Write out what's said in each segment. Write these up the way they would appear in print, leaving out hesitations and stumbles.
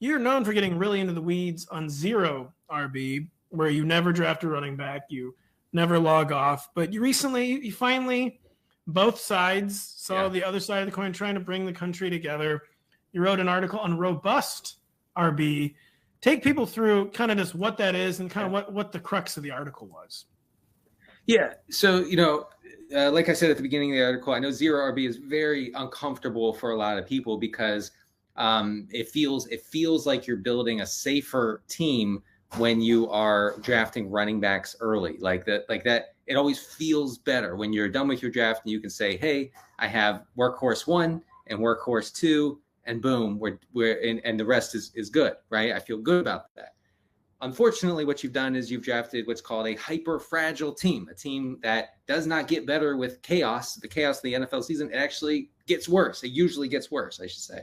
you're known for getting really into the weeds on zero RB, where you never draft a running back, you never log off. But you finally, both sides saw the other side of the coin, trying to bring the country together. You wrote an article on robust RB. Take people through kind of just what that is and kind of what the crux of the article was. Yeah. So, like I said at the beginning of the article, I know zero RB is very uncomfortable for a lot of people because it feels like you're building a safer team when you are drafting running backs early. Like that, it always feels better when you're done with your draft and you can say, hey, I have workhorse 1 and workhorse 2, and boom, and the rest is good, right? I feel good about that. Unfortunately, what you've done is you've drafted what's called a hyper-fragile team, a team that does not get better with chaos. The chaos of the NFL season, it actually gets worse. It usually gets worse, I should say.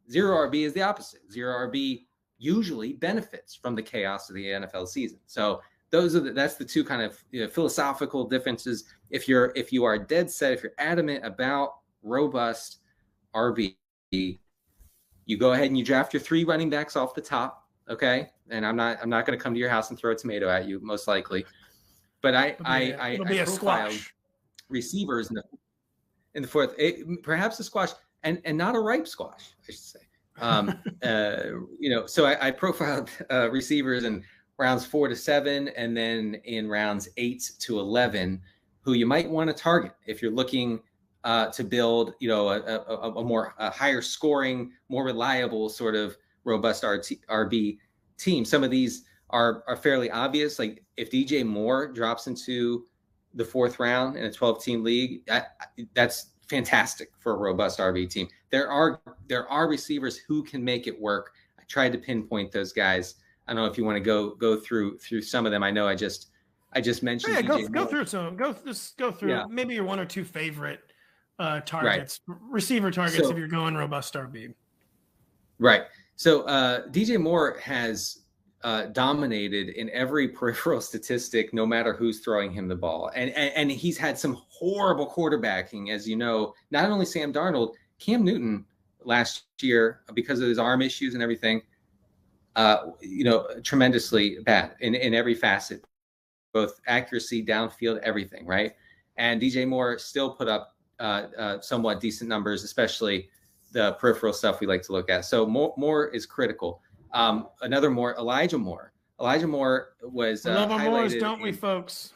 Zero RB is the opposite. Zero RB usually benefits from the chaos of the NFL season. So that's the two kind of philosophical differences. If you are dead set, if you're adamant about robust RB, you go ahead and you draft your 3 running backs off the top. Okay. And I'm not going to come to your house and throw a tomato at you, most likely. But I profile receivers in the fourth, perhaps a squash and not a ripe squash, I should say. So I profiled receivers in rounds 4 to 7, and then in rounds 8 to 11, who you might want to target if you're looking to build, a more higher scoring, more reliable sort of robust RB team. Some of these are fairly obvious. Like if DJ Moore drops into the 4th round in a 12-team league, that's fantastic for a robust RB team. There are receivers who can make it work. I tried to pinpoint those guys. I don't know if you want to go through some of them. I know I just mentioned. Yeah, go through some. Go through maybe your 1 or 2 favorite targets, receiver targets if you're going robust RB. Right. So DJ Moore has dominated in every peripheral statistic, no matter who's throwing him the ball. And he's had some horrible quarterbacking, as you know, not only Sam Darnold, Cam Newton last year, because of his arm issues and everything, tremendously bad in every facet, both accuracy, downfield, everything, right? And DJ Moore still put up somewhat decent numbers, especially the peripheral stuff we like to look at. So Moore is critical. Another Moore, Elijah Moore. Elijah Moore was love our Moores, don't we, folks?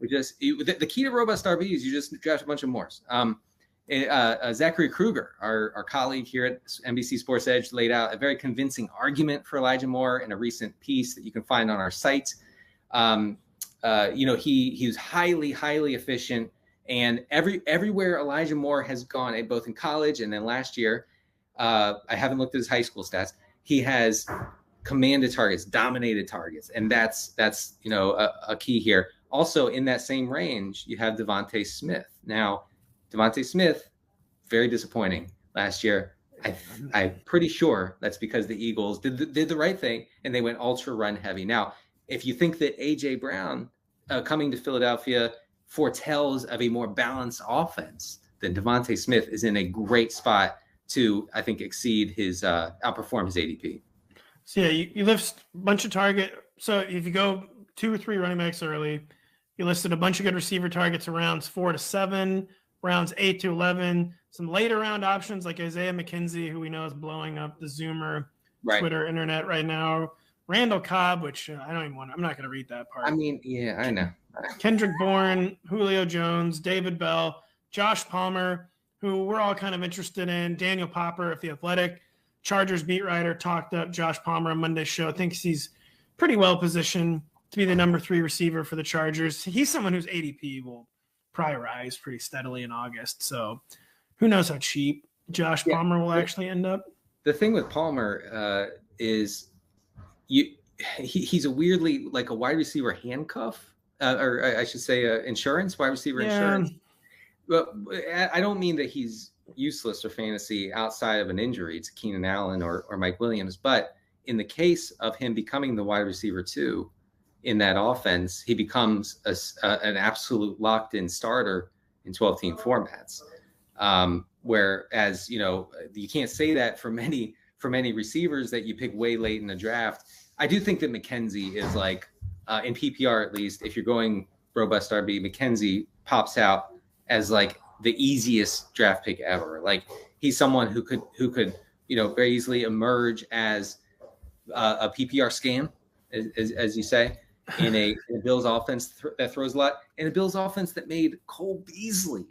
The key to robust RB is you just draft a bunch of Moores. Zachary Kruger, our colleague here at NBC Sports Edge, laid out a very convincing argument for Elijah Moore in a recent piece that you can find on our site. He was highly efficient, and everywhere Elijah Moore has gone, both in college and then last year, I haven't looked at his high school stats. He has commanded targets, dominated targets, and that's a key here. Also, in that same range, you have Devonta Smith. Now, Devonta Smith, very disappointing last year. I'm pretty sure that's because the Eagles did the right thing and they went ultra run heavy. Now, if you think that A.J. Brown coming to Philadelphia foretells of a more balanced offense, then Devonta Smith is in a great spot to, I think, outperform his ADP. So yeah, you list a bunch of target. So if you go 2 or 3 running backs early, you listed a bunch of good receiver targets in rounds 4 to 7, rounds 8 to 11, some later round options like Isaiah McKenzie, who we know is blowing up the Zoomer Twitter internet right now. Randall Cobb, which I'm not going to read that part. I mean, yeah, I know. Kendrick Bourne, Julio Jones, David Bell, Josh Palmer, who we're all kind of interested in. Daniel Popper of The Athletic, Chargers beat writer, talked up Josh Palmer on Monday's show. Thinks he's pretty well positioned to be the number 3 receiver for the Chargers. He's someone whose ADP will probably rise pretty steadily in August. So who knows how cheap Josh Palmer will actually end up. The thing with Palmer is he's a weirdly like a wide receiver handcuff, or I should say insurance, wide receiver insurance. But I don't mean that he's useless for fantasy outside of an injury to Keenan Allen or Mike Williams. But in the case of him becoming the wide receiver 2 in that offense, he becomes an absolute locked-in starter in 12-team formats. Whereas, you can't say that for from any receivers that you pick way late in the draft. I do think that McKenzie is like, in PPR at least, if you're going robust RB, McKenzie pops out as like the easiest draft pick ever. Like he's someone who could very easily emerge as a PPR scam, as you say, in a Bills offense that throws a lot, and a Bills offense that made Cole Beasley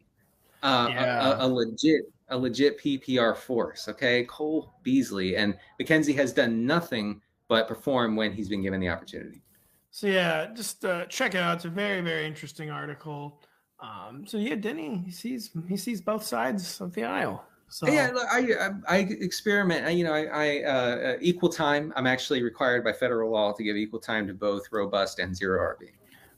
a legit PPR force. Okay, Cole Beasley, and McKenzie has done nothing but perform when he's been given the opportunity. So yeah, just check it out. It's a very, very interesting article. So yeah, Denny, he sees both sides of the aisle. So yeah, look, I experiment. I equal time. I'm actually required by federal law to give equal time to both robust and zero RB.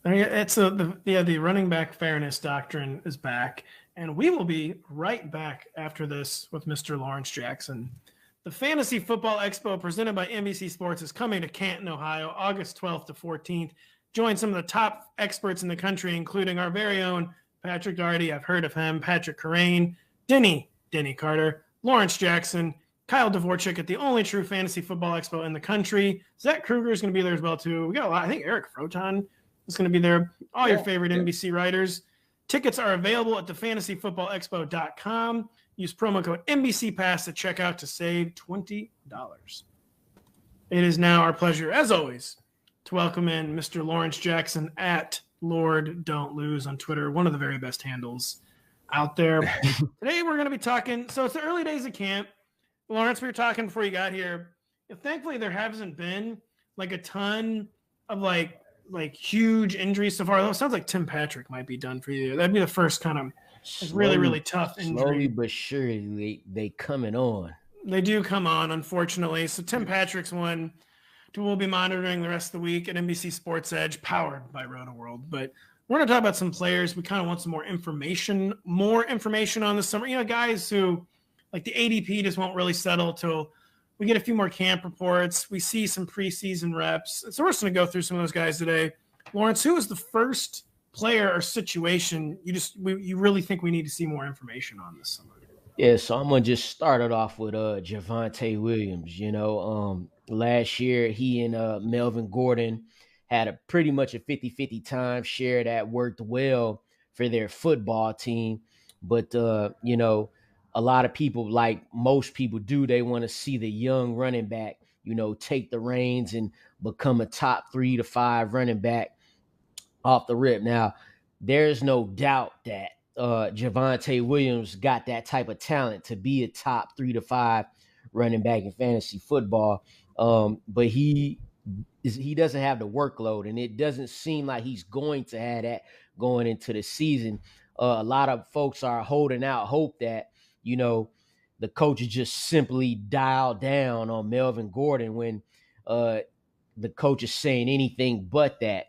It's the running back fairness doctrine is back, and we will be right back after this with Mr. Lawrence Jackson. The Fantasy Football Expo presented by NBC Sports is coming to Canton, Ohio, August 12th to 14th. Join some of the top experts in the country, including our very own Patrick Daugherty. I've heard of him. Patrick Corain, Denny Carter, Lawrence Jackson, Kyle Dvorak at the only true Fantasy Football Expo in the country. Zach Kruger is going to be there as well, too. We got a lot. I think Eric Froton is going to be there. All your favorite NBC writers. Tickets are available at thefantasyfootballexpo.com. Use promo code NBC Pass at checkout to save $20. It is now our pleasure, as always, to welcome in Mr. Lawrence Jackson at Lord Don't Lose on Twitter, one of the very best handles out there. Today we're going to be talking. So it's the early days of camp. Lawrence, we were talking before you got here. Thankfully, there hasn't been like a ton of like huge injuries so far. It sounds like Tim Patrick might be done for you. That'd be the first kind of really, really tough injury. Slowly but surely, they coming on. They do come on, unfortunately. So Tim Patrick's one we'll be monitoring the rest of the week at NBC Sports Edge, powered by Roto-World. But we're going to talk about some players. We kind of want some more information on this summer. Guys who, like the ADP just won't really settle till we get a few more camp reports. We see some preseason reps. So we're just going to go through some of those guys today. Lawrence, who was the first player or situation you really think we need to see more information on this summer? Yeah, so I'm going to just start it off with Devontae Williams. Last year he and Melvin Gordon had pretty much a 50-50 time share that worked well for their football team. But, a lot of people, like most people do, they want to see the young running back, take the reins and become a top 3 to 5 running back off the rip. Now, there's no doubt that Devontae Williams got that type of talent to be a top 3 to 5 running back in fantasy football. But he doesn't have the workload, and it doesn't seem like he's going to have that going into the season. A lot of folks are holding out hope that, the coaches just simply dial down on Melvin Gordon when the coach is saying anything but that,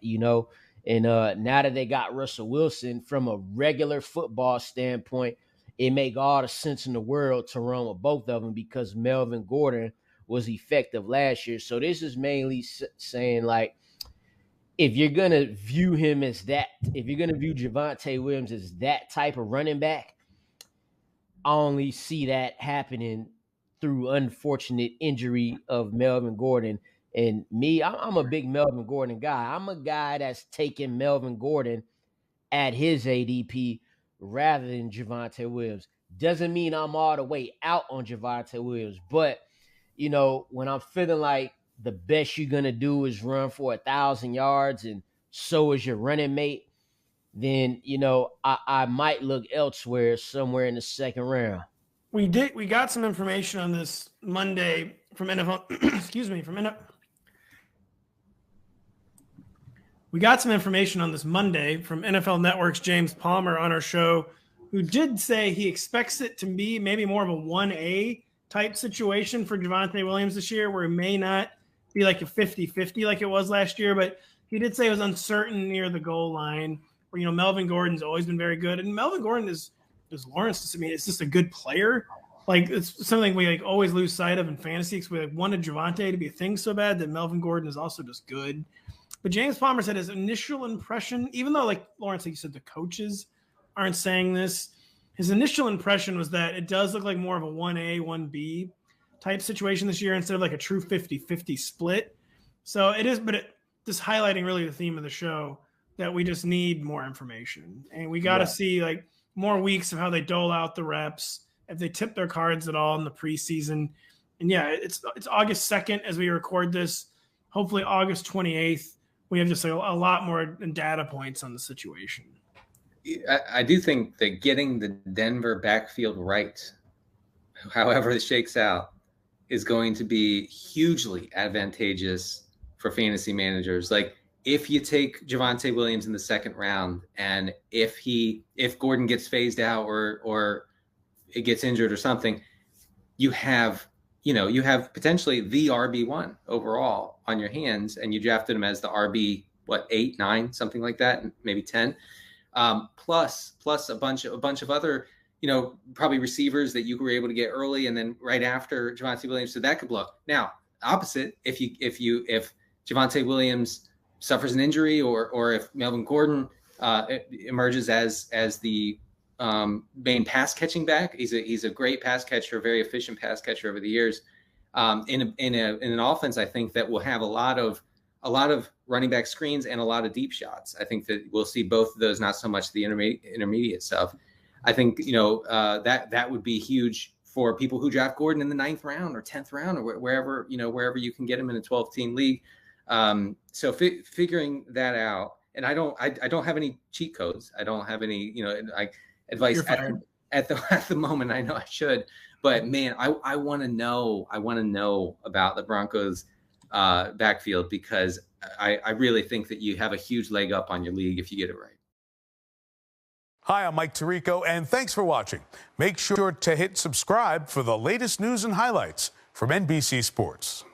And now that they got Russell Wilson, from a regular football standpoint, it make all the sense in the world to run with both of them because Melvin Gordon was effective last year. So this is mainly saying, like, if you're going to view him as that, if you're going to view Devontae Williams as that type of running back, I only see that happening through unfortunate injury of Melvin Gordon. And me, I'm a big Melvin Gordon guy. I'm a guy that's taking Melvin Gordon at his ADP rather than Devontae Williams. Doesn't mean I'm all the way out on Devontae Williams, but when I'm feeling like the best you're going to do is run for 1,000 yards and so is your running mate, then, I might look elsewhere somewhere in the second round. We got some information on this Monday from NFL. We got some information on this Monday from NFL Network's James Palmer on our show, who did say he expects it to be maybe more of a 1A type situation for Devontae Williams this year, where it may not be like a 50-50 like it was last year, but he did say it was uncertain near the goal line, where, Melvin Gordon's always been very good. And Melvin Gordon is Lawrence, it's just a good player. Like, it's something we always lose sight of in fantasy, because we wanted Devontae to be a thing so bad that Melvin Gordon is also just good. But James Palmer said his initial impression, even though, like Lawrence, like you said, the coaches aren't saying this, his initial impression was that it does look like more of a 1A, 1B. type situation this year instead of like a true 50-50 split. So it is, but just highlighting really the theme of the show that we just need more information, and we got to see like more weeks of how they dole out the reps, if they tip their cards at all in the preseason. And yeah, it's August 2nd as we record this. Hopefully August 28th, we have just a lot more data points on the situation. I do think that getting the Denver backfield right, however it shakes out, is going to be hugely advantageous for fantasy managers. Like if you take Devontae Williams in the second round, and if Gordon gets phased out or it gets injured or something, you have potentially the RB1 overall on your hands, and you drafted him as the RB, 8, 9, something like that, maybe 10. Plus a bunch of other, probably receivers that you were able to get early and then right after Devontae Williams. So that could blow. Now, opposite, if Devontae Williams suffers an injury or if Melvin Gordon emerges as the main pass catching back, he's a great pass catcher, very efficient pass catcher over the years. In an offense, I think that will have a lot of running back screens and a lot of deep shots. I think that we'll see both of those, not so much the intermediate stuff. I think that would be huge for people who draft Gordon in the 9th round or 10th round or wherever you can get him in a 12-team league. So figuring that out, and I don't have any cheat codes. I don't have any advice at the moment. I know I should, but man, I want to know about the Broncos backfield, because I really think that you have a huge leg up on your league if you get it right. Hi, I'm Mike Tirico, and thanks for watching. Make sure to hit subscribe for the latest news and highlights from NBC Sports.